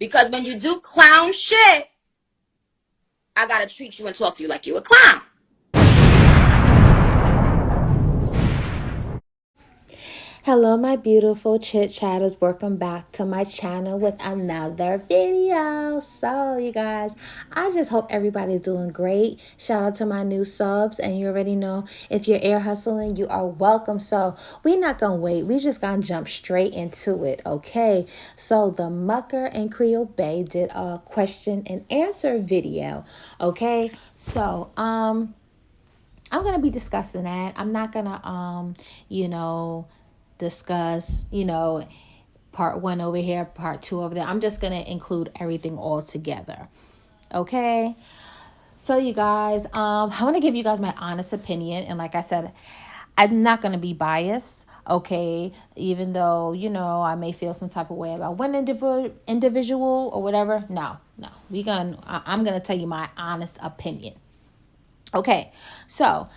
Because when you do clown shit, I gotta treat you and talk to you like you a clown. Hello, my beautiful chit chatters. Welcome back to my channel with another video. So, you guys, I just hope everybody's doing great. Shout out to my new subs, and you already know if you're ear hustling, you are welcome. So, we're not gonna wait. We just gonna jump straight into it, okay? So, the Mucker and Creolebea did a question and answer video, okay? So, I'm gonna be discussing that. I'm not gonna you know, discuss, part one over here, part two over there. I'm just gonna include everything all together. Okay. So you guys, I want to give you guys my honest opinion, and like I said, I'm not gonna be biased. Okay, even though I may feel some type of way about one individual or whatever. No, no, I'm gonna tell you my honest opinion. Okay, so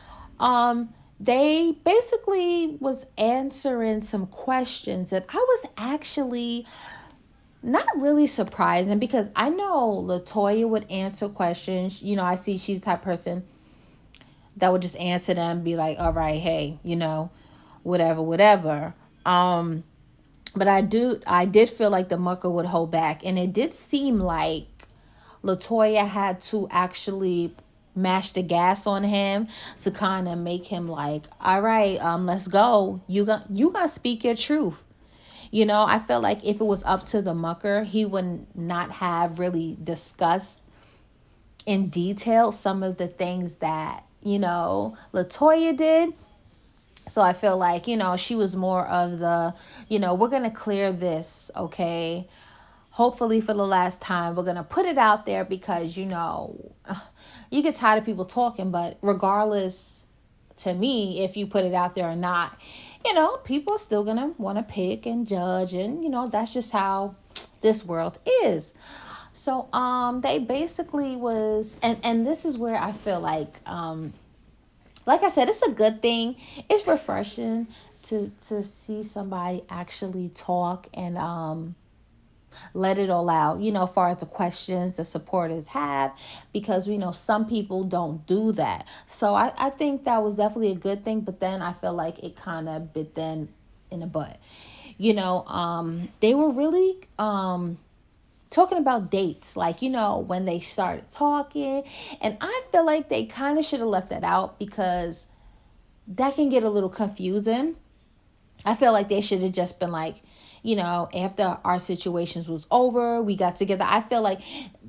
they basically was answering some questions that I was actually not really surprising, because I know Latoya would answer questions. I see she's the type of person that would just answer them, be like, all right, hey, whatever, whatever. But I did feel like the Mucker would hold back, and it did seem like Latoya had to actually mash the gas on him to kind of make him like, all right, let's go. You gonna speak your truth. I felt like if it was up to the Mucker, he would not have really discussed in detail some of the things that Latoya did. So I feel like she was more of the, we're gonna clear this, okay? Hopefully for the last time, we're going to put it out there, because you get tired of people talking. But regardless, to me, if you put it out there or not, people are still going to want to pick and judge, and that's just how this world is. So they basically was, and this is where I feel like I said, it's a good thing. It's refreshing to see somebody actually talk and let it all out, as far as the questions the supporters have, because we know some people don't do that. So I think that was definitely a good thing, but then I feel like it kind of bit them in the butt. They were really talking about dates, like, when they started talking, and I feel like they kind of should have left that out, because that can get a little confusing. I feel like they should have just been like, after our situations was over, we got together. I feel like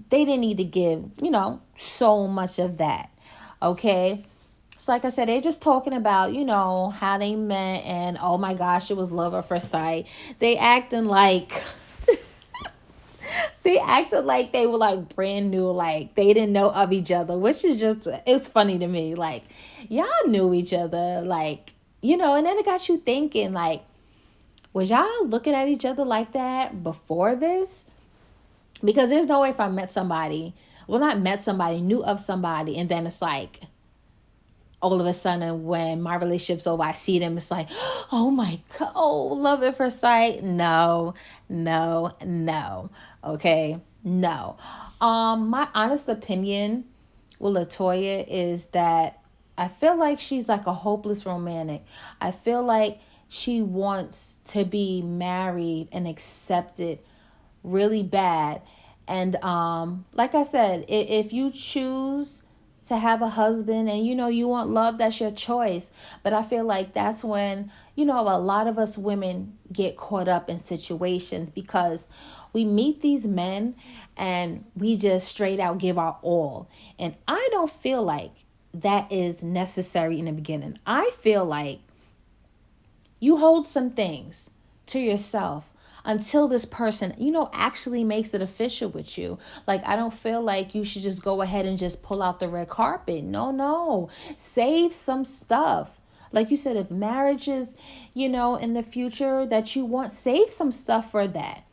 they didn't need to give, so much of that. Okay. So like I said, they're just talking about, how they met, and oh my gosh, it was love at first sight. They acting like they acted like they were like brand new, like they didn't know of each other, which is just, it's funny to me. Like, y'all knew each other, like, and then it got you thinking, like, was y'all looking at each other like that before this? Because there's no way, if I met somebody, well, not met somebody, knew of somebody, and then it's like, all of a sudden, when my relationship's over, I see them, it's like, oh my God, oh, love at first sight. No, no, no. Okay, no. My honest opinion with Latoya is that I feel like she's like a hopeless romantic. I feel like she wants to be married and accepted really bad. And like I said, if you choose to have a husband and you want love, that's your choice. But I feel like that's when a lot of us women get caught up in situations, because we meet these men and we just straight out give our all, and I don't feel like that is necessary in the beginning. I feel like you hold some things to yourself until this person, actually makes it official with you. Like, I don't feel like you should just go ahead and just pull out the red carpet. No, no. Save some stuff. Like you said, if marriage is, in the future that you want, save some stuff for that.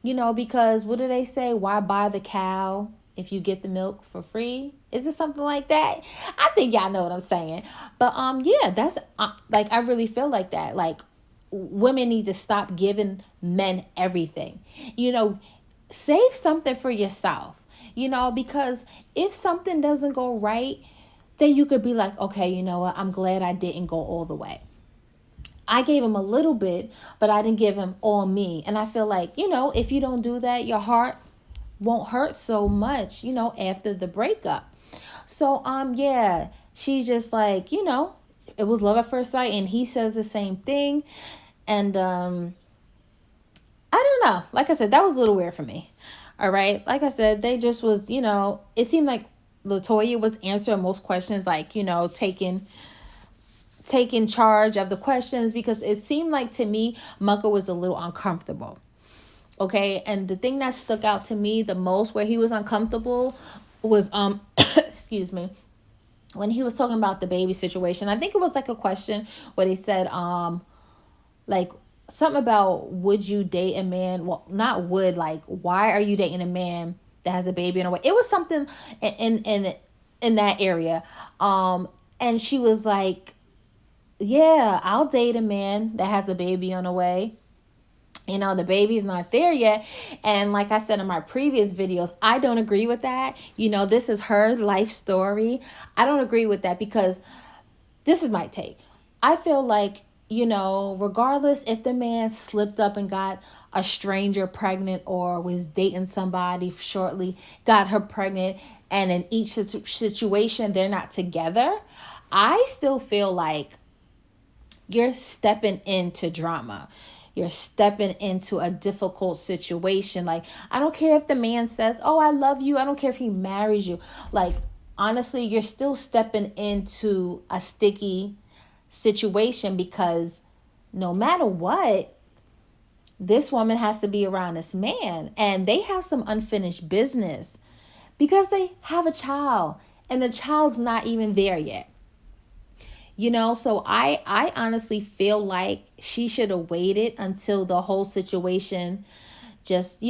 Because what do they say? Why buy the cow if you get the milk for free? Is it something like that? I think y'all know what I'm saying. But yeah, that's like, I really feel like that. Like, women need to stop giving men everything. You know, save something for yourself, because if something doesn't go right, then you could be like, okay, you know what? I'm glad I didn't go all the way. I gave him a little bit, but I didn't give him all me. And I feel like, if you don't do that, your heart won't hurt so much, after the breakup. So, yeah, she just like, it was love at first sight, and he says the same thing. And, I don't know. Like I said, that was a little weird for me. All right. Like I said, they just was, it seemed like Latoya was answering most questions, like, taking charge of the questions, because it seemed like to me Mucker was a little uncomfortable. Okay, and the thing that stuck out to me the most where he was uncomfortable was excuse me, when he was talking about the baby situation. I think it was like a question where they said like something about, would you date a man, well, not would, like, why are you dating a man that has a baby in a way. It was something in that area. And she was like, yeah, I'll date a man that has a baby on the way. The baby's not there yet. And like I said in my previous videos, I don't agree with that. This is her life story. I don't agree with that, because this is my take. I feel like, regardless if the man slipped up and got a stranger pregnant, or was dating somebody shortly, got her pregnant, and in each situation they're not together, I still feel like you're stepping into drama. You're stepping into a difficult situation. Like, I don't care if the man says, oh, I love you. I don't care if he marries you. Like, honestly, you're still stepping into a sticky situation, because no matter what, this woman has to be around this man, and they have some unfinished business because they have a child, and the child's not even there yet. So I honestly feel like she should have waited until the whole situation just,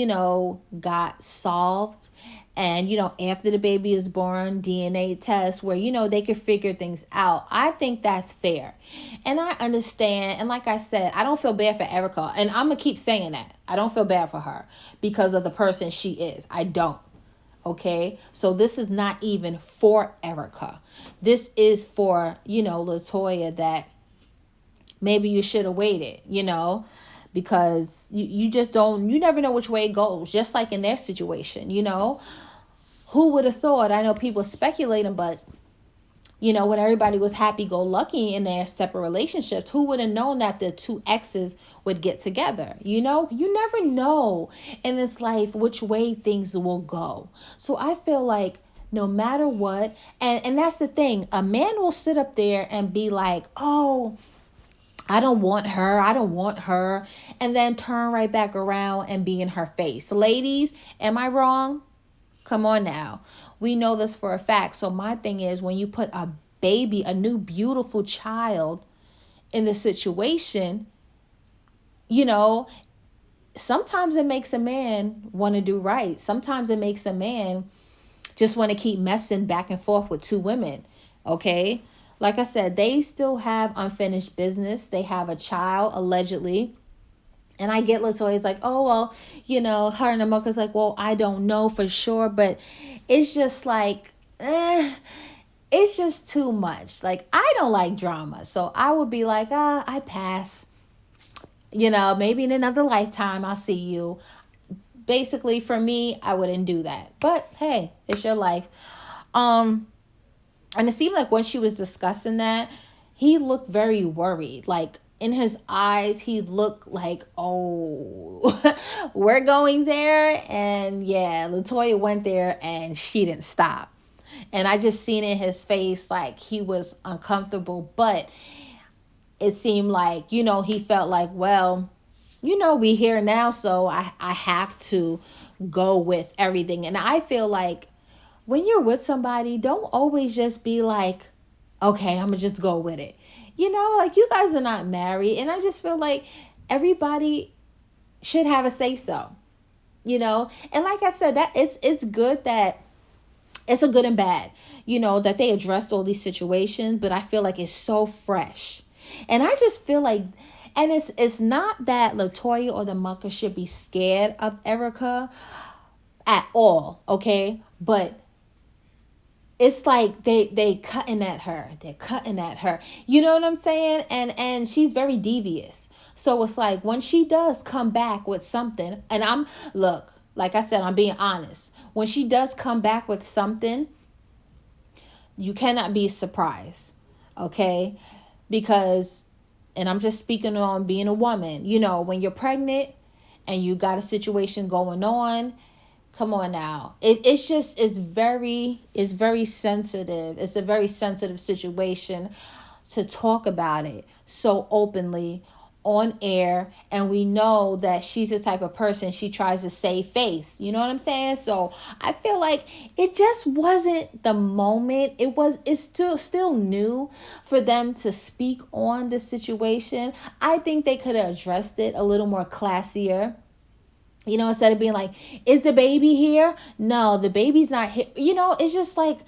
got solved. And, after the baby is born, DNA test where, they could figure things out. I think that's fair. And I understand. And like I said, I don't feel bad for Erica. And I'm going to keep saying that. I don't feel bad for her because of the person she is. I don't. Okay, so this is not even for Erica. This is for, Latoya, that maybe you should have waited, because you just don't, you never know which way it goes, just like in their situation, who would have thought? I know people speculating, but when everybody was happy-go-lucky in their separate relationships, who would have known that the two exes would get together? You never know in this life which way things will go. So I feel like no matter what, and that's the thing, a man will sit up there and be like, oh, I don't want her, and then turn right back around and be in her face. Ladies, am I wrong? Come on now. We know this for a fact. So my thing is, when you put a baby, a new beautiful child in the situation, sometimes it makes a man want to do right. Sometimes it makes a man just want to keep messing back and forth with two women. Okay? Like I said, they still have unfinished business. They have a child, allegedly. And I get Latoya's like, oh, well, her and the Mucker's like, well, I don't know for sure. But it's just like, it's just too much. Like, I don't like drama. So I would be like, I pass. Maybe in another lifetime I'll see you. Basically, for me, I wouldn't do that. But hey, it's your life. And it seemed like when she was discussing that, he looked very worried. Like, in his eyes, he looked like, oh, we're going there. And yeah, Latoya went there and she didn't stop. And I just seen in his face like he was uncomfortable. But it seemed like, he felt like, well, we here now, so I have to go with everything. And I feel like when you're with somebody, don't always just be like, okay, I'm going to just go with it. Like, you guys are not married. And I just feel like everybody should have a say so, And like I said, that it's good that it's a good and bad, that they addressed all these situations. But I feel like it's so fresh. And I just feel like, and it's not that Latoya or the Mucker should be scared of Erica. at all, okay? But it's like they cutting at her. They're cutting at her. You know what I'm saying? And she's very devious. So it's like when she does come back with something, and I'm look, like I said, I'm being honest. When she does come back with something, you cannot be surprised. Okay? Because and I'm just speaking on being a woman. You know, when you're pregnant and you got a situation going on, come on now. It's very sensitive. It's a very sensitive situation to talk about it so openly on air, and we know that she's the type of person, she tries to save face, you know what I'm saying? So I feel like it just wasn't the moment. It's still new for them to speak on the situation. I think they could have addressed it a little more classier, you know, instead of being like, is the baby here? No, the baby's not here. You know, it's just like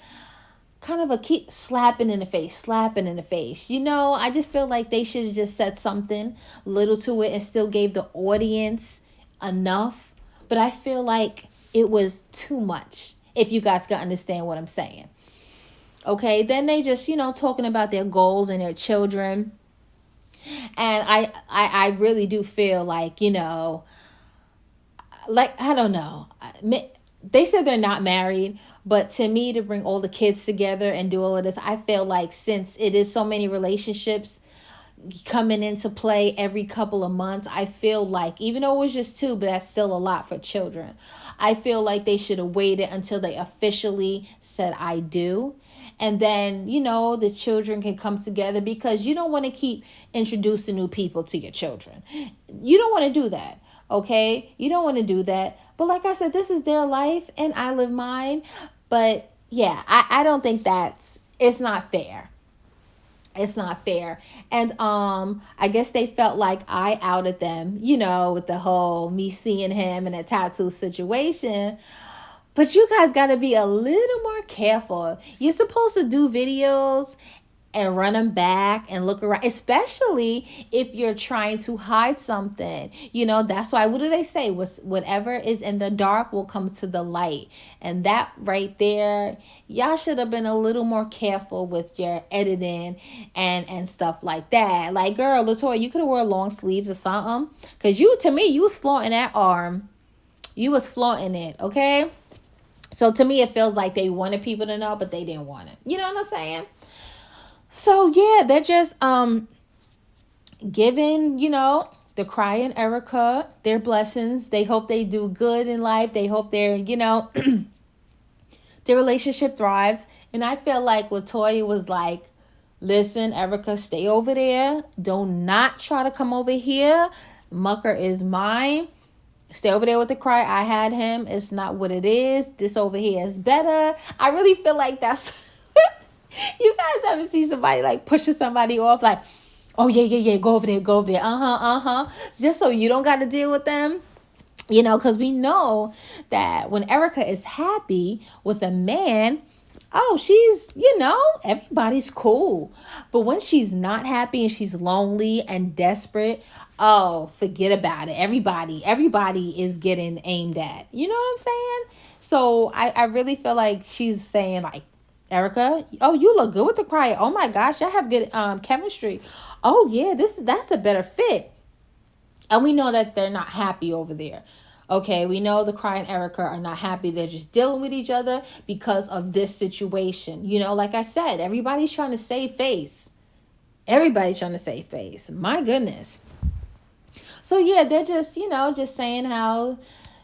kind of a keep slapping in the face, slapping in the face. You know, I just feel like they should have just said something little to it and still gave the audience enough. But I feel like it was too much, if you guys can understand what I'm saying. Okay, then they just, you know, talking about their goals and their children. And I really do feel like, you know, like I don't know. They said they're not married, but to me, to bring all the kids together and do all of this, I feel like since it is so many relationships coming into play every couple of months, I feel like even though it was just two, but that's still a lot for children. I feel like they should have waited until they officially said I do. And then, you know, the children can come together, because you don't want to keep introducing new people to your children. You don't want to do that. Okay? You don't want to do that. But like I said, this is their life and I live mine. But yeah, I don't think it's not fair. It's not fair. And I guess they felt like I outed them, you know, with the whole me seeing him in a tattoo situation. But you guys got to be a little more careful. You're supposed to do videos and run them back and look around, especially if you're trying to hide something. You know, that's why, what do they say? Whatever is in the dark will come to the light. And that right there, y'all should have been a little more careful with your editing and stuff like that. Like, girl, Latoya, you could have worn long sleeves or something. Because to me, you was flaunting that arm. You was flaunting it, okay? So to me, it feels like they wanted people to know, but they didn't want it. You know what I'm saying? So yeah, they're just giving, you know, the crying Erica their blessings. They hope they do good in life. They hope their, you know, their relationship thrives. And I feel like Latoya was like, listen, Erica, stay over there. Do not try to come over here. Mucker is mine. Stay over there with the cry. I had him. It's not what it is. This over here is better. I really feel like that's... You guys ever see somebody like pushing somebody off like, oh yeah, go over there, go over there. Just so you don't got to deal with them. You know, because we know that when Erica is happy with a man, oh, she's, you know, everybody's cool. But when she's not happy and she's lonely and desperate, oh, forget about it. Everybody is getting aimed at. You know what I'm saying? So I really feel like she's saying like, Erica, oh, you look good with the cry. Oh my gosh, I have good chemistry. Oh yeah, that's a better fit. And we know that they're not happy over there. Okay, we know the Cry and Erica are not happy. They're just dealing with each other because of this situation. You know, like I said, everybody's trying to save face. Everybody's trying to save face. My goodness. So yeah, they're just, you know, just saying how,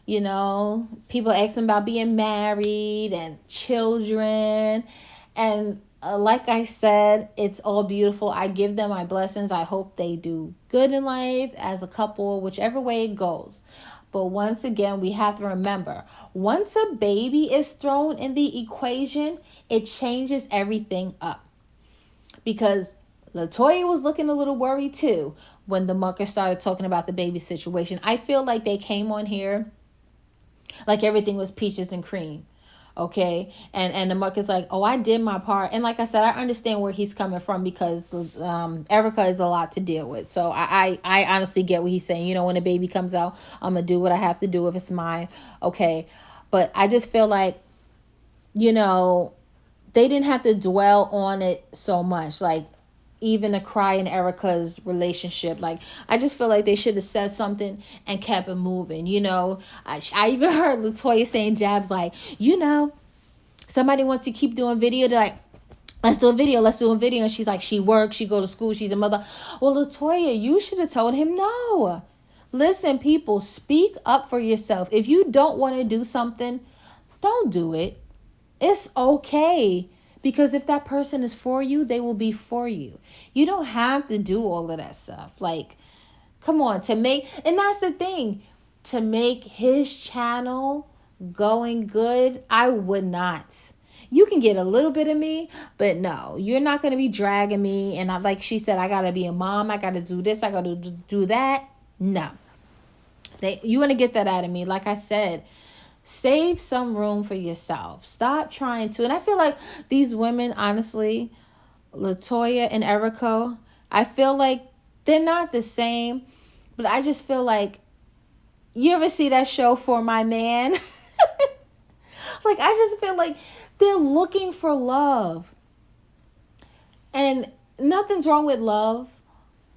you know, people asking about being married and children. And like I said, it's all beautiful. I give them my blessings. I hope they do good in life as a couple, whichever way it goes. But once again, we have to remember, once a baby is thrown in the equation, it changes everything up. Because Latoya was looking a little worried too when the Mucker started talking about the baby situation. I feel like they came on here like everything was peaches and cream. Okay, and the Mucker's like, oh, I did my part. And like I said, I understand where he's coming from, because Erica is a lot to deal with. So I honestly get what he's saying. You know, when a baby comes out, I'm gonna do what I have to do if it's mine. Okay, But I just feel like, you know, they didn't have to dwell on it so much. Like, even Cry and Erica's relationship. Like, I just feel like they should have said something and kept it moving. You know, I even heard Latoya saying jabs like, you know, somebody wants to keep doing video. They're like, let's do a video. Let's do a video. And she's like, she works. She go to school. She's a mother. Well, Latoya, you should have told him no. Listen, people, speak up for yourself. If you don't want to do something, don't do it. It's okay. Because if that person is for you, they will be for you. You don't have to do all of that stuff. Like, come on, and that's the thing, to make his channel going good, I would not. You can get a little bit of me, but no, you're not going to be dragging me. And like she said, I got to be a mom. I got to do this. I got to do that. No. You want to get that out of me. Like I said, save some room for yourself. Stop trying to. And I feel like these women, honestly, Latoya and Erica, I feel like they're not the same. But I just feel like, you ever see that show For My Man? Like, I just feel like they're looking for love. And nothing's wrong with love.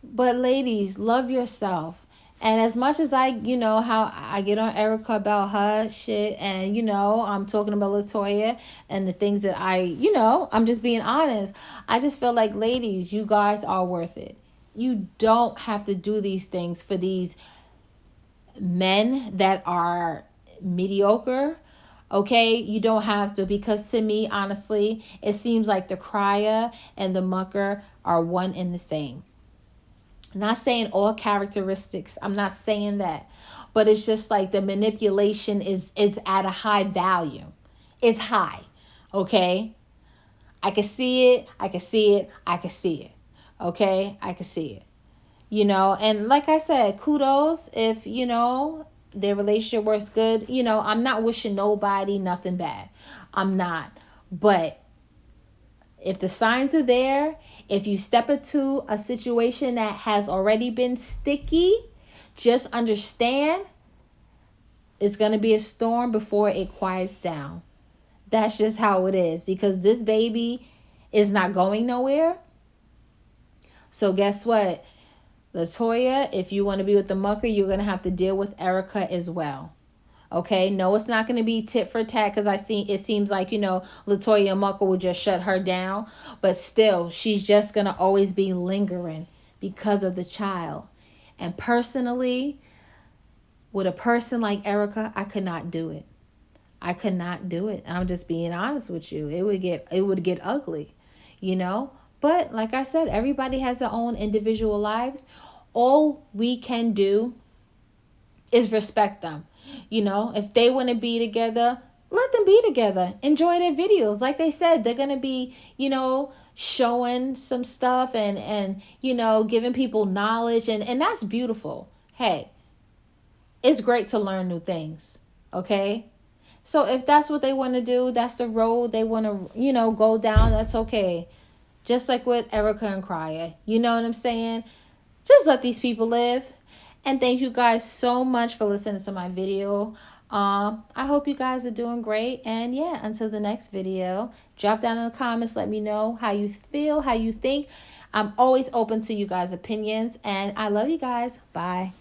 But ladies, love yourself. And as much as I, how I get on Erica about her shit, and, I'm talking about Latoya and the things that I'm just being honest. I just feel like, ladies, you guys are worth it. You don't have to do these things for these men that are mediocre. Okay, you don't have to, because to me, honestly, it seems like the crier and the mucker are one and the same. Not saying all characteristics, I'm not saying that, but it's just like the manipulation is at a high value. It's high. Okay, I can see it. I can see it. I can see it. Okay, I can see it. And like I said, kudos if their relationship works good. I'm not wishing nobody nothing bad. I'm not. But if the signs are there, if you step into a situation that has already been sticky, just understand it's going to be a storm before it quiets down. That's just how it is, because this baby is not going nowhere. So guess what? Latoya, if you want to be with the mucker, you're going to have to deal with Erica as well. Okay? No, it's not going to be tit for tat, because it seems like, Latoya and Mucker will just shut her down. But still, she's just going to always be lingering because of the child. And personally, with a person like Erica, I could not do it. I could not do it. I'm just being honest with you. It would get ugly, But like I said, everybody has their own individual lives. All we can do is respect them. If they want to be together, let them be together. Enjoy their videos. Like they said, they're going to be, showing some stuff and giving people knowledge. And that's beautiful. Hey, it's great to learn new things. Okay? So if that's what they want to do, that's the road they want to, go down, that's okay. Just like with Erica and Crier. You know what I'm saying? Just let these people live. And thank you guys so much for listening to my video. I hope you guys are doing great. And yeah, until the next video, drop down in the comments. Let me know how you feel, how you think. I'm always open to you guys' opinions. And I love you guys. Bye.